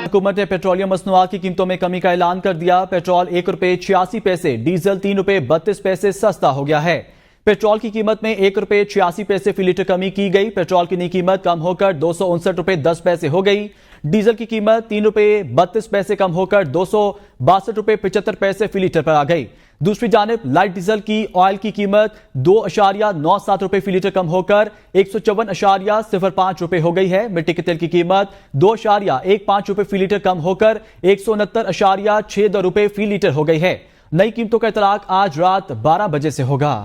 हुकूमत ने पेट्रोलियम मसनूआत की कीमतों में कमी का ऐलान कर दिया। पेट्रोल 1 रुपये 86 पैसे, डीजल 3 रुपये 32 पैसे सस्ता हो गया है। पेट्रोल की कीमत में 1 रुपये 86 पैसे फी लीटर कमी की गई। पेट्रोल की नई कीमत कम होकर 259 रुपये 10 पैसे हो गई। डीजल की कीमत 3 रुपये 32 पैसे कम होकर 262 रुपये 75 पैसे फी लीटर पर आ गई। दूसरी जानिब लाइट डीजल की ऑयल की कीमत 2.97 रुपये फी लीटर कम होकर 154.05 रुपये हो गई है। मिट्टी के तेल की कीमत 2.15 रुपये फी लीटर कम होकर 169.62 रुपये फी लीटर हो गई है। नई कीमतों का इतलाक आज रात 12 बजे से होगा।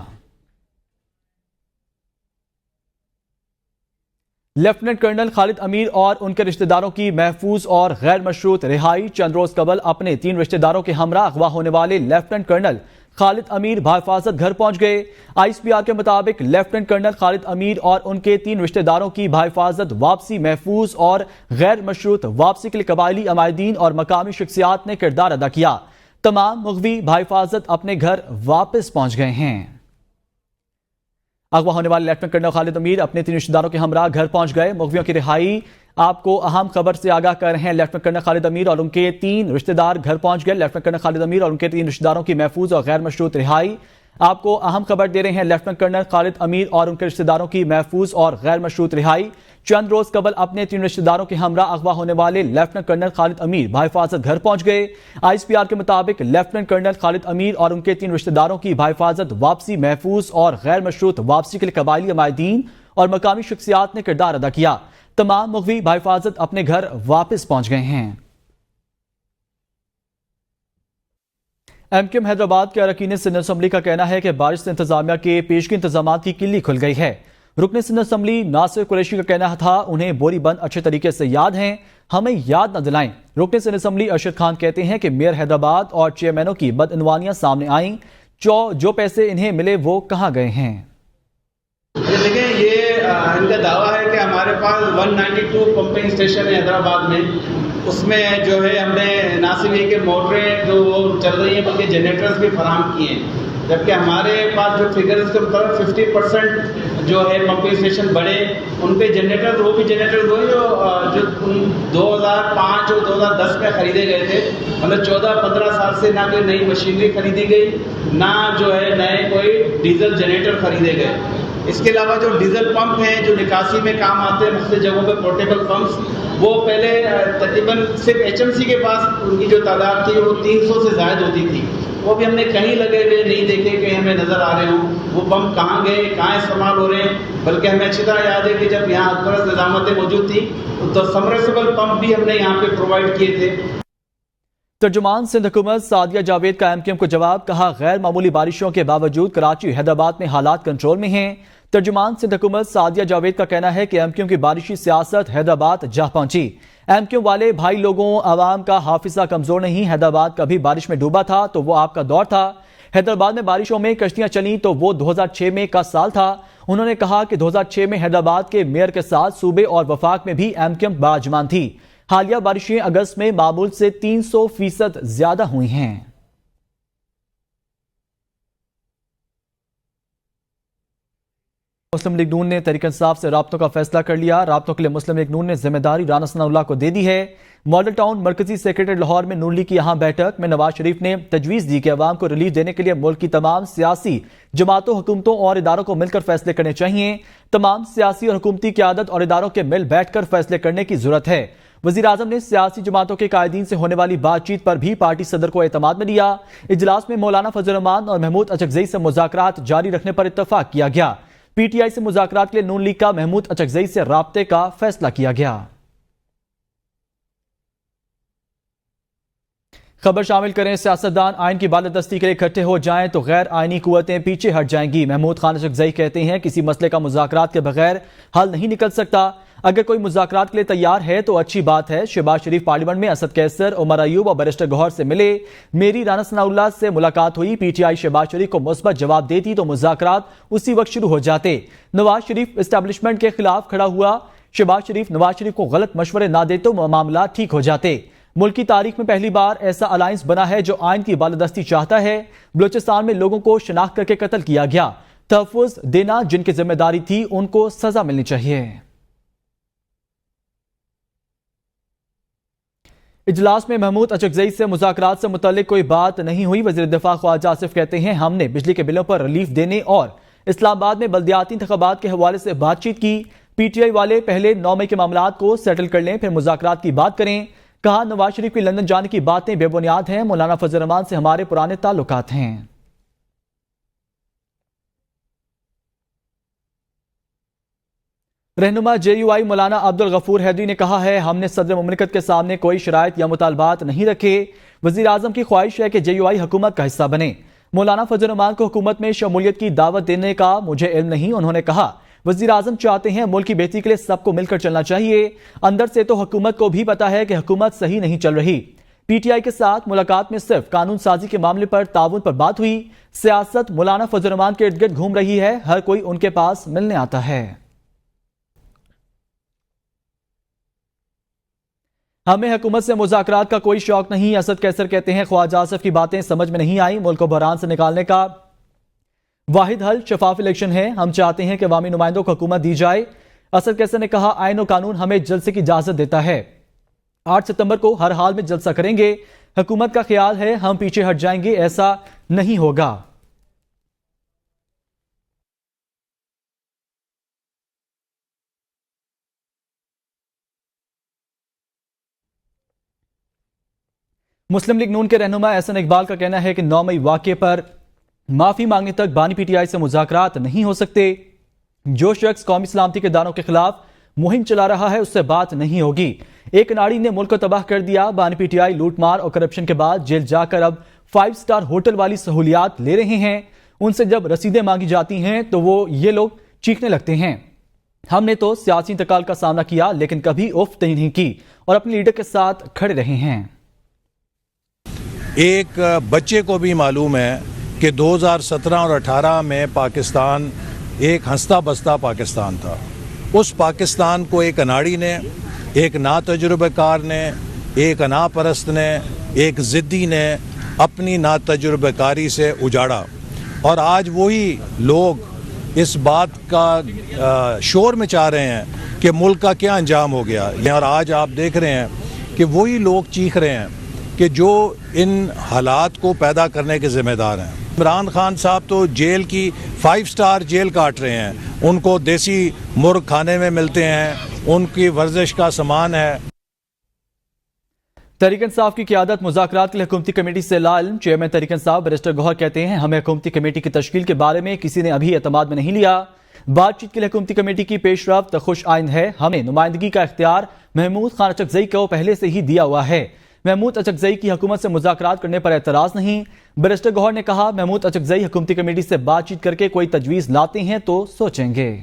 लेफ्टिनेंट कर्नल खालिद अमीर और उनके रिश्तेदारों की महफूज और गैर मशरूत रिहाई। चंद रोज कबल अपने 3 रिश्तेदारों के हमरा अगवा होने वाले लेफ्टिनेंट कर्नल खालिद अमीर बाहिफाजत घर पहुंच गए। ISPR के मुताबिक लेफ्टिनेंट कर्नल खालिद अमीर और उनके 3 रिश्तेदारों की बाहिफाजत वापसी महफूज और गैर मशरूत वापसी के लिए कबायली अमायदीन और मकामी शख्सियात ने किरदार अदा किया। तमाम मुग़वी बाहिफाजत अपने घर वापस पहुंच गए हैं। अगवा होने वाले लेफ्टिनेंट कर्नल खालिद अमीर अपने 3 रिश्तेदारों के हमरा घर पहुंच गए। मुग़वियों की रिहाई आपको अहम खबर से आगाह कर रहे हैं। लेफ्टिनेंट कर्नल खालिद अमीर और उनके 3 रिश्तेदार घर पहुंच गए। लेफ्टिनेंट कर्नल खालिद अमीर और उनके 3 रिश्तेदारों की महफूज और गैर मशरूत रिहाई आपको अहम खबर दे रहे हैं। लेफ्टिनेंट कर्नल खालिद अमीर और उनके रिश्तेदारों की महफूज और गैर मशरूत रिहाई। चंद रोज कबल अपने 3 रिश्तेदारों के हमरा अगवा होने वाले लेफ्टिनेंट कर्नल खालिद अमीर बाहिफाजत घर पहुंच गए। ISPR के मुताबिक लेफ्टिनेंट कर्नल खालिद अमीर और उनके 3 रिश्तेदारों की बाहिफाजत वापसी महफूज और गैर मशरूत वापसी के लिए कबायली अमायदीन और मकामी शख्सियात ने किरदार अदा किया। तमाम मुग़वी बाहिफाजत अपने घर वापस पहुंच गए हैं। MQM हैदराबाद के अरकान सिंध असम्बली का कहना है कि बारिश से इंतजामिया के पेशगी इंतजामात की किल्ली खुल गई है। रुकन सिंध असम्बली नासिर कुरैशी का कहना था उन्हें बोरी बंद अच्छे तरीके से याद हैं, हमें याद न दिलाएं। रुकन सिंध असम्बली अरशद खान कहते हैं कि मेयर हैदराबाद और चेयरमैनों की बदइनवानियां सामने आईं, जो पैसे इन्हें मिले वो कहाँ गए हैं। देखिए ये इनका दावा है कि हमारे पास 192 पंपिंग स्टेशन है हैदराबाद में, उसमें जो है हमने ना सिर्फ ये कि मोटरें जो वो चल रही हैं बल्कि जनरेटर्स भी फराहम किए हैं। जबकि हमारे पास जो फिगर्स के मुताबिक 50% जो है पंपिंग स्टेशन बड़े उन पे जनरेटर वो भी जनरेटर हुए जो 2005 और 2010 में खरीदे गए थे। मतलब 14-15 साल से ना कोई नई मशीनरी खरीदी गई, ना जो है नए कोई डीजल जनरेटर खरीदे गए। इसके अलावा जो डीजल पंप हैं जो निकासी में काम आते हैं मुख्तलिफ जगहों पे पोर्टेबल पंप्स, वो पहले तकरीबन सिर्फ HMC के पास उनकी जो तादाद थी वो 300 से ज़्यादा होती थी। वो भी हमने कहीं लगे हुए नहीं देखे कि हमें नज़र आ रहे हों वो पंप कहाँ गए, कहाँ इस्तेमाल हो रहे हैं। बल्कि हमें अच्छी तरह याद है कि जब यहाँ अकबरस निज़ामतें मौजूद थी तो सबमर्सिबल पंप भी हमने यहाँ पे प्रोवाइड किए थे। तर्जुमान सिंध हुकूमत सादिया जावेद का MQM को जवाब, कहा गैर मामूली बारिशों के बावजूद कराची हैदराबाद में हालात कंट्रोल में हैं। तर्जुमान सिंध हुकूमत सादिया जावेद का कहना है कि MQM की बारिशी सियासत हैदराबाद जा पहुंची। MQM वाले भाई लोगों आवाम का हाफिजा कमजोर नहीं, हैदराबाद कभी बारिश में डूबा था तो वो आपका दौर था। हैदराबाद में बारिशों में कश्तियां चली तो वो 2006 में का साल था। उन्होंने कहा कि 2006 में हैदराबाद के मेयर के साथ सूबे और वफाक में भी MQM बाजमान थी। हालिया बारिशें अगस्त में मामूल से 300% ज्यादा हुई हैं। मुस्लिम लीग नून ने तहरीक इंसाफ से राब्तों का फैसला कर लिया। राब्तों के लिए मुस्लिम लीग नून ने जिम्मेदारी राना सनाउल्लाह को दे दी है। मॉडल टाउन मरकजी सेक्रेटरी लाहौर में नून लीग की यहाँ बैठक में नवाज शरीफ ने तजवीज़ दी कि अवाम को रिलीफ देने के लिए मुल्क की तमाम सियासी जमातों, हुकूमतों और इदारों को मिलकर फैसले करने चाहिए। तमाम सियासी और हुकूमती क़यादत और इदारों के मिल बैठ कर फैसले करने की जरूरत है। वज़ीर आज़म ने सियासी जमातों के कायदीन से होने वाली बातचीत पर भी पार्टी सदर को एतमाद में लिया। इजलास में मौलाना फजल रहमान और महमूद अचकज़ई से मुज़ाकरात जारी रखने पर इत्तफाक किया गया। PTI से मुज़ाकरात के लिए नून लीग का महमूद अचकज़ई से राब्ते का फैसला किया गया। खबर शामिल करें, सियासतदान आइन की बालादस्ती के लिए इकट्ठे हो जाएं तो गैर आइनी कुव्वतें पीछे हट जाएंगी। महमूद खान अचकज़ई कहते हैं किसी मसले का मुज़ाकरात के बगैर हल नहीं निकल सकता। अगर कोई मुज़ाकरात के लिए तैयार है तो अच्छी बात है। शहबाज शरीफ पार्लियामेंट में असद कैसर, उमर अयूब और बैरिस्टर गौहर से मिले। मेरी राना सनाउल्लाह से मुलाकात हुई। PTI शहबाज शरीफ को मुस्बत जवाब देती तो मुज़ाकरात उसी वक्त शुरू हो जाते। नवाज शरीफ एस्टैब्लिशमेंट के खिलाफ खड़ा हुआ। शहबाज शरीफ नवाज शरीफ को गलत मशवरे ना दे तो मामला ठीक हो जाते। मुल्क की तारीख में पहली बार ऐसा अलायंस बना है जो आइन की बालादस्ती चाहता है। बलूचिस्तान में लोगों को शनाख्त करके कत्ल किया गया। तहफ़्फ़ुज़ देना जिनकी जिम्मेदारी थी उनको सजा मिलनी चाहिए। اجلاس میں محمود اچکزئی سے مذاکرات سے متعلق کوئی بات نہیں ہوئی. وزیر دفاع خواجہ آصف کہتے ہیں ہم نے بجلی کے بلوں پر ریلیف دینے اور اسلام آباد میں بلدیاتی انتخابات کے حوالے سے بات چیت کی. پی ٹی آئی والے پہلے 9 مئی کے معاملات کو سیٹل کر لیں پھر مذاکرات کی بات کریں. کہا نواز شریف کی لندن جانے کی باتیں بے بنیاد ہیں. مولانا فضل الرحمان سے ہمارے پرانے تعلقات ہیں. رہنما جے یو آئی مولانا عبد الغفور حیدری نے کہا ہے ہم نے صدر مملکت کے سامنے کوئی شرائط یا مطالبات نہیں رکھے. وزیر اعظم کی خواہش ہے کہ جے یو آئی حکومت کا حصہ بنے. مولانا فضل الرحمان کو حکومت میں شمولیت کی دعوت دینے کا مجھے علم نہیں. انہوں نے کہا وزیر اعظم چاہتے ہیں ملک کی بہتری کے لیے سب کو مل کر چلنا چاہیے. اندر سے تو حکومت کو بھی پتا ہے کہ حکومت صحیح نہیں چل رہی. پی ٹی آئی کے ساتھ ملاقات میں صرف قانون سازی کے معاملے پر تعاون پر بات ہوئی. سیاست مولانا فضل الرحمان کے ارد گرد گھوم رہی ہے. ہر کوئی ان کے پاس ملنے آتا ہے. ہمیں حکومت سے مذاکرات کا کوئی شوق نہیں. اسد کیسر کہتے ہیں خواجہ آصف کی باتیں سمجھ میں نہیں آئیں. ملک کو بحران سے نکالنے کا واحد حل شفاف الیکشن ہے. ہم چاہتے ہیں کہ عوامی نمائندوں کو حکومت دی جائے. اسد کیسر نے کہا آئین و قانون ہمیں جلسے کی اجازت دیتا ہے. 8 ستمبر کو ہر حال میں جلسہ کریں گے. حکومت کا خیال ہے ہم پیچھے ہٹ جائیں گے. ایسا نہیں ہوگا. مسلم لیگ نون کے رہنما احسن اقبال کا کہنا ہے کہ 9 مئی واقعے پر معافی مانگنے تک بانی پی ٹی آئی سے مذاکرات نہیں ہو سکتے. جو شخص قومی سلامتی کے اداروں کے خلاف مہم چلا رہا ہے اس سے بات نہیں ہوگی. ایک ناڑی نے ملک کو تباہ کر دیا. بانی پی ٹی آئی لوٹ مار اور کرپشن کے بعد جیل جا کر اب 5 سٹار ہوٹل والی سہولیات لے رہے ہیں. ان سے جب رسیدیں مانگی جاتی ہیں تو وہ یہ لوگ چیخنے لگتے ہیں. ہم نے تو سیاسی انتقال کا سامنا کیا لیکن کبھی اف نہیں کی اور اپنے لیڈر کے ساتھ کھڑے رہے ہیں. ایک بچے کو بھی معلوم ہے کہ 2017 اور 18 میں پاکستان ایک ہنستا بستا پاکستان تھا. اس پاکستان کو ایک اناڑی نے، ایک نا تجربہ کار نے، ایک انا پرست نے، ایک ضدی نے اپنی نا تجربہ کاری سے اجاڑا. اور آج وہی لوگ اس بات کا شور مچا رہے ہیں کہ ملک کا کیا انجام ہو گیا. اور آج آپ دیکھ رہے ہیں کہ وہی لوگ چیخ رہے ہیں کہ جو ان حالات کو پیدا کرنے کے ذمہ دار ہیں. عمران خان صاحب تو جیل کی 5 سٹار جیل کاٹ رہے ہیں. ان کو دیسی مرغ کھانے میں ملتے ہیں، ان کی ورزش کا سامان ہے. تحریک انصاف کی قیادت مذاکرات کے لیے حکومتی کمیٹی سے لا علم. چیئرمین تحریک انصاف بیرسٹر گوہر کہتے ہیں ہمیں حکومتی کمیٹی کی تشکیل کے بارے میں کسی نے ابھی اعتماد میں نہیں لیا. بات چیت کے لیے حکومتی کمیٹی کی پیش رفت خوش آئند ہے. ہمیں نمائندگی کا اختیار محمود خان اچکزئی کو پہلے سے ہی دیا ہوا ہے. محمود اچکزئی کی حکومت سے مذاکرات کرنے پر اعتراض نہیں. بیرسٹر گوہر نے کہا محمود اچکزئی حکومتی کمیٹی سے بات چیت کر کے کوئی تجویز لاتے ہیں تو سوچیں گے.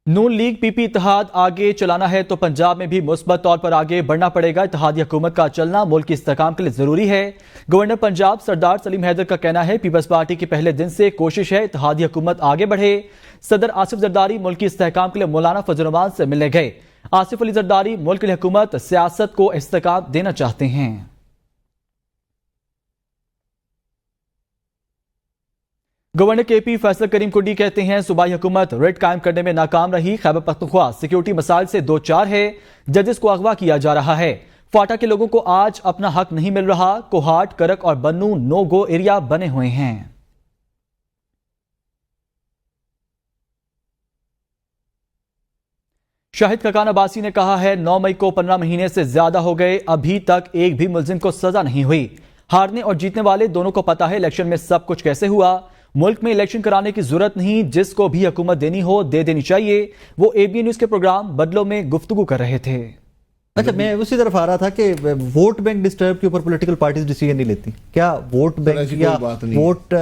نون لیگ پی پی اتحاد آگے چلانا ہے تو پنجاب میں بھی مثبت طور پر آگے بڑھنا پڑے گا. اتحادی حکومت کا چلنا ملک کی استحکام کے لیے ضروری ہے. گورنر پنجاب سردار سلیم حیدر کا کہنا ہے پیپلز پارٹی کی پہلے دن سے کوشش ہے اتحادی حکومت آگے بڑھے. صدر آصف زرداری ملک کی استحکام کے لیے مولانا فضل الرحمان سے ملنے گئے. آصف علی زرداری ملک کی حکومت سیاست کو استحکام دینا چاہتے ہیں. گورنر کے پی فیصل کریم کنڈی کہتے ہیں صوبائی حکومت ریٹ قائم کرنے میں ناکام رہی. خیبر پختونخوا سیکیورٹی مسائل سے 2-4 ہے. ججز کو اغوا کیا جا رہا ہے. فاٹا کے لوگوں کو آج اپنا حق نہیں مل رہا. کوہاٹ، کرک اور بنو نو گو ایریا بنے ہوئے ہیں. شاہد خاقان عباسی نے کہا ہے 9 مئی کو 15 مہینے سے زیادہ ہو گئے ابھی تک ایک بھی ملزم کو سزا نہیں ہوئی. ہارنے اور جیتنے والے دونوں کو پتا ہے الیکشن میں سب کچھ کیسے ہوا. ملک میں الیکشن کرانے کی ضرورت نہیں. جس کو بھی حکومت دینی ہو دے دینی چاہیے. وہ اے بی نیوز کے پروگرام بدلوں میں گفتگو کر رہے تھے. اچھا میں اسی طرف آ رہا تھا کہ ووٹ بینک ڈسٹرب کے اوپر پولیٹیکل پارٹیز ڈیسیژن نہیں لیتی. کیا ووٹ بینک یا ووٹ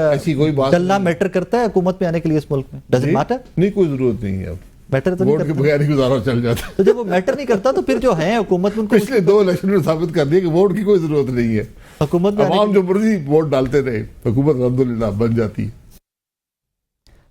ڈلنا میٹر کرتا ہے حکومت میں آنے کے لیے اس ملک میں؟ Does it matter? نہیں، کوئی ضرورت نہیں ہے. اب میٹر تو نہیں ووٹ کے کرتا. بغیر ہی گزارا چل جاتا ہے. تو جب وہ میٹر نہیں کرتا تو پھر جو ہیں حکومت میں ان کو پچھلے 2 الیکشن میں ثابت کر دیا کہ ووٹ کی کوئی ضرورت نہیں ہے. حکومت میں عوام جو مرضی ووٹ ڈالتے رہے حکومت الحمدللہ بن جاتی ہے.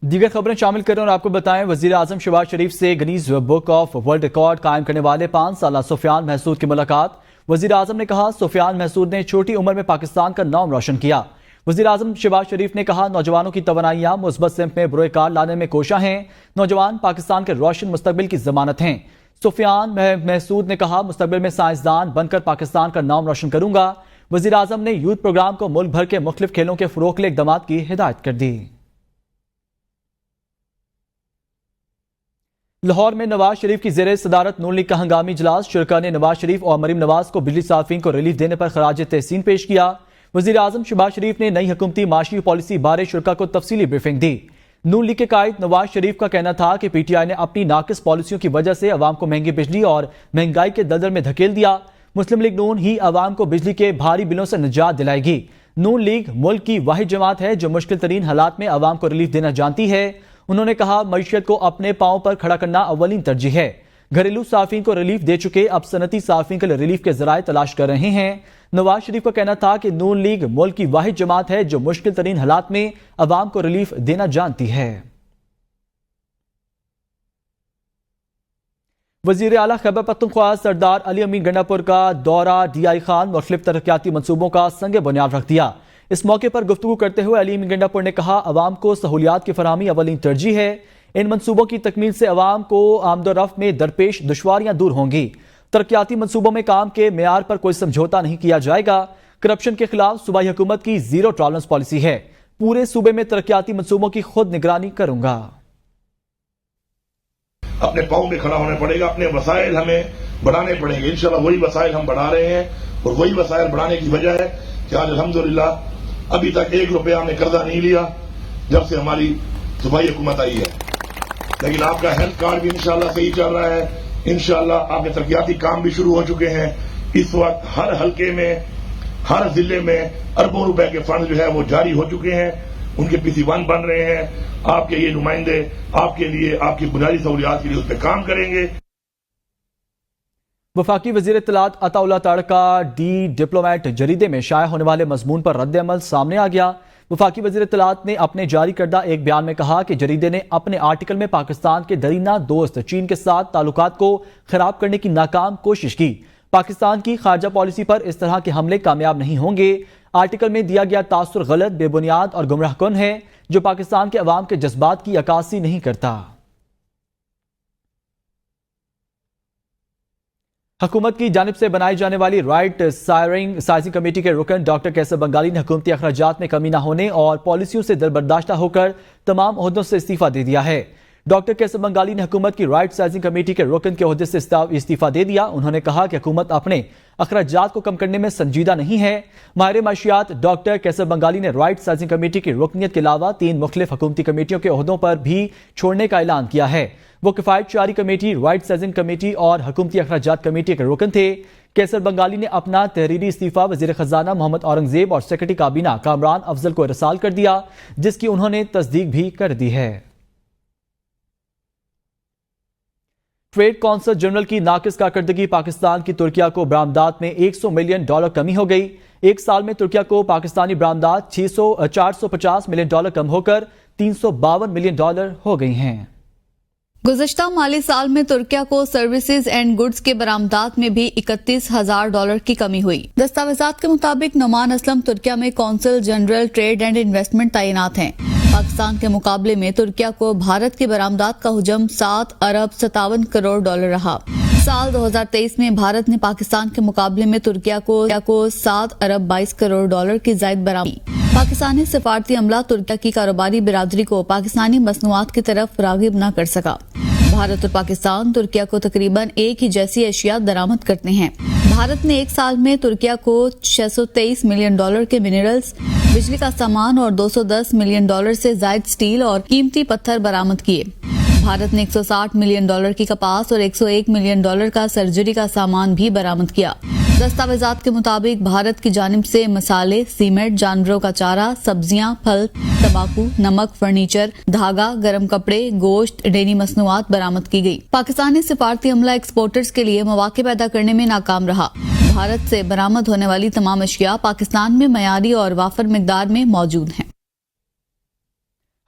دیگر خبریں شامل کریں اور آپ کو بتائیں وزیر اعظم شہباز شریف سے Guinness book of world record قائم کرنے والے 5 سالہ سفیان محسود کی ملاقات. وزیر اعظم نے کہا سفیان محسود نے چھوٹی عمر میں پاکستان کا نام روشن کیا. وزیر اعظم شہباز شریف نے کہا نوجوانوں کی توانائیاں مثبت سمت میں بروئے کار لانے میں کوشاں ہیں. نوجوان پاکستان کے روشن مستقبل کی ضمانت ہیں. سفیان محسود نے کہا مستقبل میں سائنسدان بن کر پاکستان کا نام روشن کروں گا۔ وزیر اعظم نے یوتھ پروگرام کو ملک بھر کے مختلف کھیلوں کے فروغ کے لیے اقدامات کی ہدایت کر دی۔ لاہور میں نواز شریف کی زیر صدارت نون لیگ کا ہنگامی اجلاس، شرکاء نے نواز شریف اور مریم نواز کو بجلی صارفین کو ریلیف دینے پر خراج تحسین پیش کیا۔ وزیر اعظم شہباز شریف نے نئی حکومتی معاشی پالیسی بارے شرکاء کو تفصیلی بریفنگ دی۔ نون لیگ کے قائد نواز شریف کا کہنا تھا کہ پی ٹی آئی نے اپنی ناقص پالیسیوں کی وجہ سے عوام کو مہنگی بجلی اور مہنگائی کے دلدل میں دھکیل دیا۔ مسلم لیگ نون ہی عوام کو بجلی کے بھاری بلوں سے نجات دلائے گی۔ نون لیگ ملک کی واحد جماعت ہے جو مشکل ترین حالات میں عوام کو ریلیف دینا جانتی ہے۔ انہوں نے کہا معیشت کو اپنے پاؤں پر کھڑا کرنا اولین ترجیح ہے۔ گھریلو صارفین کو ریلیف دے چکے، اب صنعتی صارفین کے لیے ریلیف کے ذرائع تلاش کر رہے ہیں۔ نواز شریف کا کہنا تھا کہ نون لیگ ملک کی واحد جماعت ہے جو مشکل ترین حالات میں عوام کو ریلیف دینا جانتی ہے۔ وزیر اعلیٰ خیبر پختونخوا سردار علی امین گنڈاپور کا دورہ ڈی آئی خان مختلف ترقیاتی منصوبوں کا سنگ بنیاد رکھ دیا۔ اس موقع پر گفتگو کرتے ہوئے علی امین گنڈاپور نے کہا عوام کو سہولیات کی فراہمی اولین ترجیح ہے۔ ان منصوبوں کی تکمیل سے عوام کو آمد و رفت میں درپیش دشواریاں دور ہوں گی۔ ترقیاتی منصوبوں میں کام کے معیار پر کوئی سمجھوتا نہیں کیا جائے گا۔ کرپشن کے خلاف صوبائی حکومت کی زیرو ٹالرنس پالیسی ہے۔ پورے صوبے میں ترقیاتی منصوبوں کی خود نگرانی کروں گا۔ اپنے پاؤں پہ کھڑا ہونا پڑے گا، اپنے وسائل ہمیں بڑھانے پڑیں گے۔ انشاءاللہ وہی وسائل ہم بڑھا رہے ہیں، اور وہی وسائل بڑھانے کی وجہ ہے کہ آج الحمدللہ ابھی تک 1 روپیہ ہم نے قرضہ نہیں لیا جب سے ہماری صوبائی حکومت آئی ہے۔ لیکن آپ کا ہیلتھ کارڈ بھی انشاءاللہ صحیح چل رہا ہے، انشاءاللہ آپ کے ترقیاتی کام بھی شروع ہو چکے ہیں۔ اس وقت ہر حلقے میں، ہر ضلع میں اربوں روپے کے فنڈ جو ہے وہ جاری ہو چکے ہیں، ان کے PC1 بن رہے ہیں۔ آپ کے یہ نمائندے آپ کے لیے، آپ کی بنیادی سہولیات کے لیے اس پہ کام کریں گے۔ وفاقی وزیر اطلاعات عطا اللہ تاڑ کا ڈی ڈپلومیٹ جریدے میں شائع ہونے والے مضمون پر رد عمل سامنے آ گیا۔ وفاقی وزیر اطلاعات نے اپنے جاری کردہ ایک بیان میں کہا کہ جریدے نے اپنے آرٹیکل میں پاکستان کے درینہ دوست چین کے ساتھ تعلقات کو خراب کرنے کی ناکام کوشش کی۔ پاکستان کی خارجہ پالیسی پر اس طرح کے حملے کامیاب نہیں ہوں گے۔ آرٹیکل میں دیا گیا تاثر غلط، بے بنیاد اور گمراہ کن ہے جو پاکستان کے عوام کے جذبات کی عکاسی نہیں کرتا۔ حکومت کی جانب سے بنائی جانے والی رائٹ سائزنگ کمیٹی کے رکن ڈاکٹر کیسر بنگالی نے حکومتی اخراجات میں کمی نہ ہونے اور پالیسیوں سے دربرداشتہ ہو کر تمام عہدوں سے استعفیٰ دے دیا ہے۔ ڈاکٹر کیسر بنگالی نے حکومت کی رائٹ سائزنگ کمیٹی کے رکن کے عہدے سے استعفیٰ دے دیا۔ انہوں نے کہا کہ حکومت اپنے اخراجات کو کم کرنے میں سنجیدہ نہیں ہے۔ ماہر معاشیات ڈاکٹر کیسر بنگالی نے رائٹ سائزنگ کمیٹی کی رکنیت کے علاوہ 3 مختلف حکومتی کمیٹیوں کے عہدوں پر بھی چھوڑنے کا اعلان کیا ہے۔ وہ کفایت شعاری کمیٹی، رائٹ سائزنگ کمیٹی اور حکومتی اخراجات کمیٹی کے رکن تھے۔ کیسر بنگالی نے اپنا تحریری استعفیٰ وزیر خزانہ محمد اورنگزیب اور سیکرٹری کابینہ کامران افضل کو ارسال کر دیا، جس کی انہوں نے تصدیق بھی کر دی ہے۔ ٹریڈ کونسل جنرل کی ناقص کارکردگی پاکستان کی ترکیہ کو برآمدات میں $100 ملین کمی ہو گئی۔ ایک سال میں ترکیہ کو پاکستانی برآمدات $450 ملین کم ہو کر $352 ملین ہو گئی ہیں۔ گزشتہ مالی سال میں ترکیہ کو سروسز اینڈ گڈز کے برآمدات میں بھی $31,000 کی کمی ہوئی۔ دستاویزات کے مطابق نعمان اسلم ترکیہ میں consul general trade and investment تعینات ہیں۔ پاکستان کے مقابلے میں ترکیہ کو بھارت کی برآمدات کا حجم $7.57 کروڑ رہا۔ سال 2023 میں بھارت نے پاکستان کے مقابلے میں ترکیہ کو $7.22 کروڑ کی زائد برآمد کی۔ پاکستانی سفارتی عملہ ترکیہ کی کاروباری برادری کو پاکستانی مصنوعات کی طرف راغب نہ کر سکا۔ بھارت اور پاکستان ترکیہ کو تقریباً ایک ہی جیسی اشیاء درآمد کرتے ہیں۔ بھارت نے ایک سال میں ترکیہ کو $623 ملین کے منرلز، بجلی کا سامان اور $210 ملین سے زائد سٹیل اور قیمتی پتھر برآمد کیے۔ بھارت نے $160 ملین کی کپاس اور $101 ملین کا سرجری کا سامان بھی برآمد کیا۔ دستاویزات کے مطابق بھارت کی جانب سے مسالے، سیمنٹ، جانوروں کا چارہ، سبزیاں، پھل، تمباکو، نمک، فرنیچر، دھاگا، گرم کپڑے، گوشت، ڈیری مصنوعات برآمد کی گئی۔ پاکستانی سفارتی عملہ ایکسپورٹرز کے لیے مواقع پیدا کرنے میں ناکام رہا۔ بھارت سے برآمد ہونے والی تمام اشیاء پاکستان میں معیاری اور وافر مقدار میں موجود ہیں۔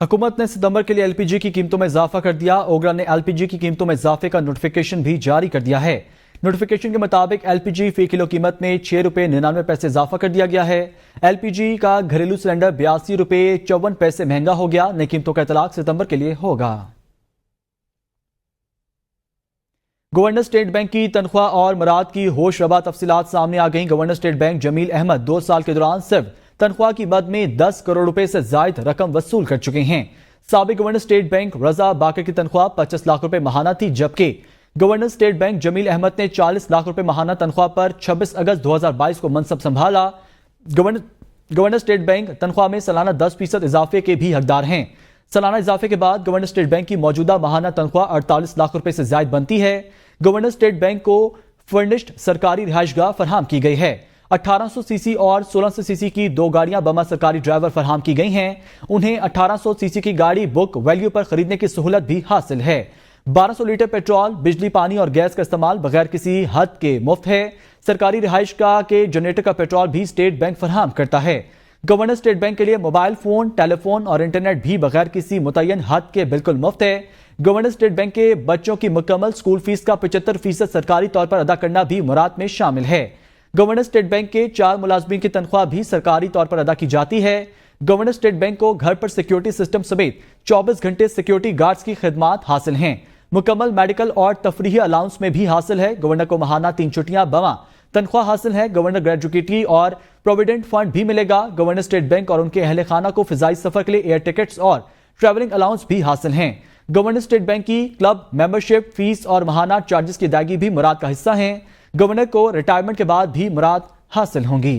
حکومت نے ستمبر کے لیے LPG کی قیمتوں میں اضافہ کر دیا۔ اوگرا نے LPG کی قیمتوں میں اضافے کا نوٹیفیکیشن بھی جاری کر دیا ہے۔ نوٹیفیکیشن کے مطابق LPG فی کلو قیمت میں $6.99 اضافہ کر دیا گیا ہے۔ LPG کا گھریلو سلنڈر $82.54 مہنگا ہو گیا۔ نئی قیمتوں کا اطلاق ستمبر کے لیے ہوگا۔ गवर्नर स्टेट बैंक की तनख्वाह और मराद की होश रबा तफसीलात सामने आ गई। Governor state bank Jameel Ahmed 2 साल के दौरान सिर्फ तनख्वाह की मद में 10 करोड़ रुपए से जायद रकम वसूल कर चुके हैं। साबिक governor state bank Raza Baqir की तनख्वाह 25 लाख रुपए माहाना थी, जबकि governor state bank Jameel Ahmed ने 40 लाख रुपए माहाना तनख्वाह पर 26 अगस्त 2022 को मनसब संभाला। गवर्नर स्टेट बैंक तनख्वाह में सालाना 10% इजाफे के भी हकदार हैं। सालाना इजाफे के बाद गवर्नर स्टेट बैंक की मौजूदा माहाना तनख्वाह 48 लाख रुपए से ज्यादा बनती है। गवर्नर स्टेट बैंक को फर्निश्ड सरकारी रिहाइशगाह फराहम की गई है। 1800 सीसी और 1600 सीसी की 2 गाड़ियां बमा सरकारी ड्राइवर फराहम की गई हैं। उन्हें 1800 सीसी की गाड़ी बुक वैल्यू पर खरीदने की सहूलत भी हासिल है। 1200 लीटर पेट्रोल, बिजली, पानी और गैस का इस्तेमाल बगैर किसी हद के मुफ्त है। सरकारी रिहाइशगाह के जनरेटर का पेट्रोल भी स्टेट बैंक फराहम करता है। गवर्नर स्टेट बैंक के लिए मोबाइल फोन, टेलीफोन और इंटरनेट भी बगैर किसी मुतय्यन हद के बिल्कुल मुफ्त है। गवर्नर स्टेट बैंक के बच्चों की मुकम्मल स्कूल फीस का 75% सरकारी तौर पर अदा करना भी मुराद में शामिल है। गवर्नर स्टेट बैंक के 4 मुलाजमीन की तनख्वाह भी सरकारी तौर पर अदा की जाती है। गवर्नर स्टेट बैंक को घर पर सिक्योरिटी सिस्टम समेत 24 घंटे सिक्योरिटी गार्ड्स की खिदमात हासिल हैं। मुकम्मल मेडिकल और तफरीही अलाउंस में भी हासिल है। गवर्नर को माहाना 3 छुट्टियां बमा तनख्वाह हासिल है। गवर्नर ग्रेजुएटी और प्रोविडेंट फंड भी मिलेगा। गवर्नर स्टेट बैंक और उनके अहले खाना को फिजाई सफर के लिए एयर टिकट्स और ट्रैवलिंग अलाउंस भी हासिल हैं। गवर्नर स्टेट बैंक की क्लब मेंबरशिप फीस और माहाना चार्जेस की अदायगी भी मुराद का हिस्सा हैं। गवर्नर को रिटायरमेंट के बाद भी मुराद हासिल होंगी।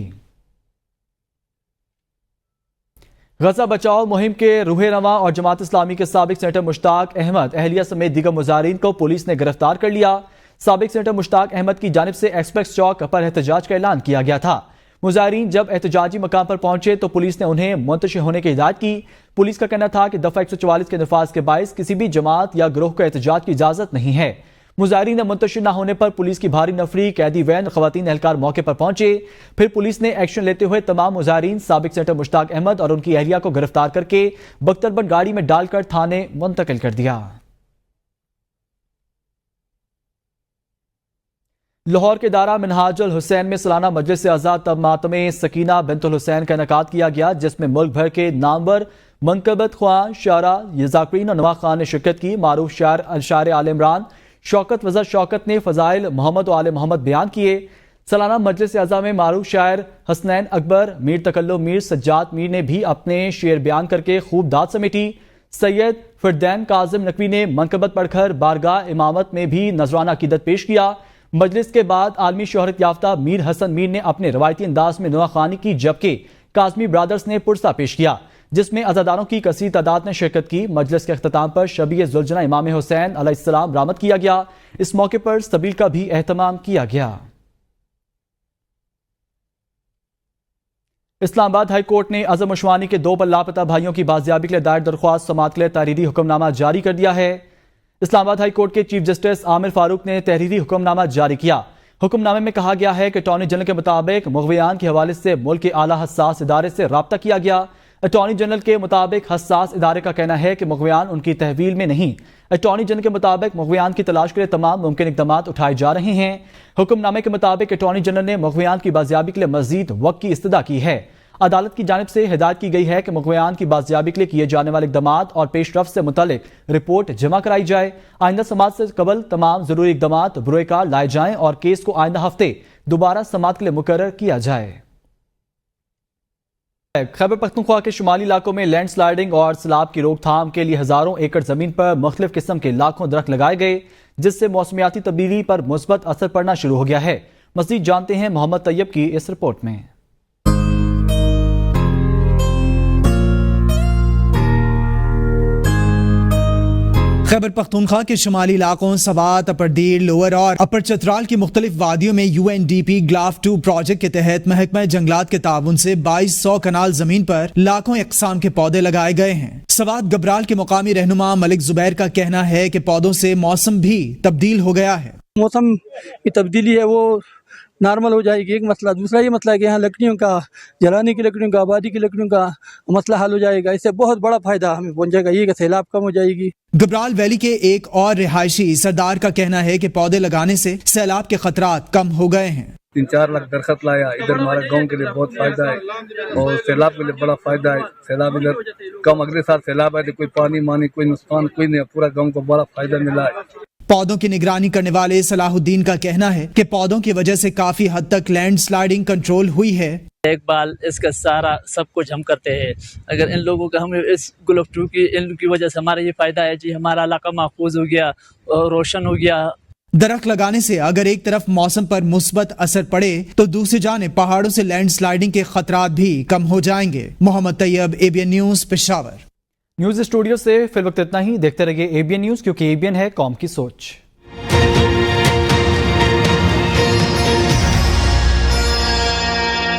गजा बचाओ मुहिम के रूहे रवा और जमात इस्लामी के साबिक सेनेटर मुश्ताक अहमद अहलिया समेत दीगर मुजाहिरीन को पुलिस ने गिरफ्तार कर लिया। साबिक सेनेटर मुश्ताक अहमद की जानिब से एक्सप्रेस चौक पर एहतजाज का ऐलान किया गया था। मुजाहिरीन जब एहतजाजी मकाम पर पहुंचे तो पुलिस ने उन्हें मुंतशिर होने की हिदायत की। पुलिस का कहना था कि दफा 144 के नफाज के बायस किसी भी जमात या ग्रोह को एहतजाज की इजाजत नहीं है। मुजाहिरीन ने मुंतशिर न होने पर पुलिस की भारी नफरी, कैदी वैन, खवातीन एहलकार मौके पर पहुंचे। फिर पुलिस ने एक्शन लेते हुए तमाम मुजाहिरीन साबिक सेनेटर मुश्ताक अहमद और उनकी अहलिया को गिरफ्तार करके बख्तरबंद गाड़ी में डालकर थाने मुंतकिल कर दिया। लाहौर के दारा मिनहाजुल हुसैन में सालाना मजलिस आज़ाद मातम सकीना बिनतुल हुसैन का इनेकाद किया गया, जिसमें मुल्क भर के नामवर मनकबत ख्वां, शारा, ज़ाकिरीन और नवा खान ने शिरकत की। मारूफ शायर अशार आल इमरान शौकत वज़र शौकत ने फ़ज़ाइल मोहम्मद और आले मोहम्मद बयान किए। सालाना मजलिस आज़ा में मारूफ शायर हसनैन अकबर, मीर तकल्लुम मीर, सज्जाद मीर ने भी अपने शेर बयान करके खूब दाद समेटी। सैयद फिरदैन काजिम नकवी ने मनकबत पढ़कर बारगाह इमामत में भी नजराना अकीदत पेश किया। मजलिस के बाद आलमी शोहरत याफ्ता मीर हसन मीर ने अपने रवायती अंदाज में नुआखानी की, जबकि काज़मी ब्रदर्स ने पुरसा पेश किया, जिसमें अज़ादारों की कसीर तादाद ने शिरकत की। मजलिस के अख्ताम पर शबीए जुलजना इमाम हुसैन अलैहिस्सलाम बरामद किया गया। इस मौके पर सबील का भी एहतमाम किया गया। इस्लामाबाद हाई कोर्ट ने अज़म उशवानी के 2 लापता भाइयों की बाजियाबी के लिए दायर दरख्वास्त समाअत के लिए तहरीरी हुक्मनामा जारी कर दिया है। इस्लामाबाद हाई कोर्ट के चीफ जस्टिस आमिर फारूक ने तहरीरी हुक्मनामा जारी किया। हुक्मनामे में कहा गया है कि अटॉर्नी जनरल के मुताबिक मुग़वियान के हवाले से मुल्क के आला हसास इदारे से राब्ता किया गया। अटॉर्नी जनरल के मुताबिक हसास इदारे का कहना है कि मुग़वियान उनकी तहवील में नहीं। अटॉर्नी जनरल के मुताबिक मुग़वियान की तलाश के लिए तमाम मुमकिन इक़दाम उठाए जा रहे हैं। हुक्मनामे के मुताबिक अटॉर्नी जनरल ने मुग़वियान की बाजियाबी के लिए मज़ीद वक्त की इस्तदा की है। अदालत की जानिब से हिदायत की गई है कि मुग़वियान की बाजियाबी के लिए किए जाने वाले इक़दाम और पेशरफ्त से मुतालिक रिपोर्ट जमा कराई जाए। आइंदा समाअत से कबल तमाम ज़रूरी इक़दाम बुरोकार लाए जाएं और केस को आइंदा हफ्ते दोबारा समाअत के लिए मुकर्रर किया जाए। खैबर पख्तूनख्वा के शुमाली इलाकों में लैंड स्लाइडिंग और सैलाब की रोकथाम के लिए हजारों एकड़ जमीन पर मुख्तलिफ किस्म के लाखों दरख्त लगाए गए, जिससे मौसमियाती तब्दीली पर मुस्बत असर पड़ना शुरू हो गया है। मज़ीद जानते हैं मोहम्मद तैयब की इस रिपोर्ट में। खैबर पख्तूनख्वा के शुमाली इलाकों सवात, अपर दीर, लोअर और अपर चतराल की मुख्तलिफ वादियों में UNDP ग्लाफ 2 प्रोजेक्ट के तहत महकमा जंगलात के ताउन से 2200 कनाल जमीन पर लाखों इकसाम के पौधे लगाए गए हैं। सवात गबराल के मुकामी रहनुमा मलिक जुबैर का कहना है कि पौधों से मौसम भी तब्दील हो गया है। मौसम की तब्दीली है वो नॉर्मल हो जाएगी, एक मसला। दूसरा ये मसला है कि यहाँ लकड़ियों का, जलाने की लकड़ियों का, आबादी की लकड़ियों का मसला हल हो जाएगा। इससे बहुत बड़ा फायदा हमें पहुंचेगा, ये कि सैलाब कम हो जाएगी। गबराल वैली के एक और रिहायशी सरदार का कहना है कि पौधे लगाने से सैलाब के खतरात कम हो गए हैं। 3-4 लाख दरख्त लाया, इधर हमारे गांव के लिए बहुत फायदा है और सैलाब के लिए बड़ा फायदा है। सैलाब इधर कम, अगले साल सैलाब आए तो कोई पानी मानी, कोई नुकसान कोई नहीं, पूरा गांव को बड़ा फायदा मिला है। पौधों की निगरानी करने वाले सलाहुद्दीन का कहना है कि पौधों की वजह से काफी हद तक लैंड स्लाइडिंग कंट्रोल हुई है। देखभाल इसका सारा सब कुछ हम करते हैं। अगर इन लोगों का हमें इस ग्लोब 2 की इनकी वजह से हमारा ये फायदा है जी, हमारा इलाका महफूज हो गया और रोशन हो गया। दरख्त लगाने से अगर एक तरफ मौसम पर मुस्बत असर पड़े तो दूसरी जानिब पहाड़ों से लैंड स्लाइडिंग के खतरात भी कम हो जाएंगे। Mohammad Tayyab, ABN news, Peshawar. News studio से फिल वक्त इतना ही। देखते रहिए ABN न्यूज, क्योंकि ABN है कौम की सोच।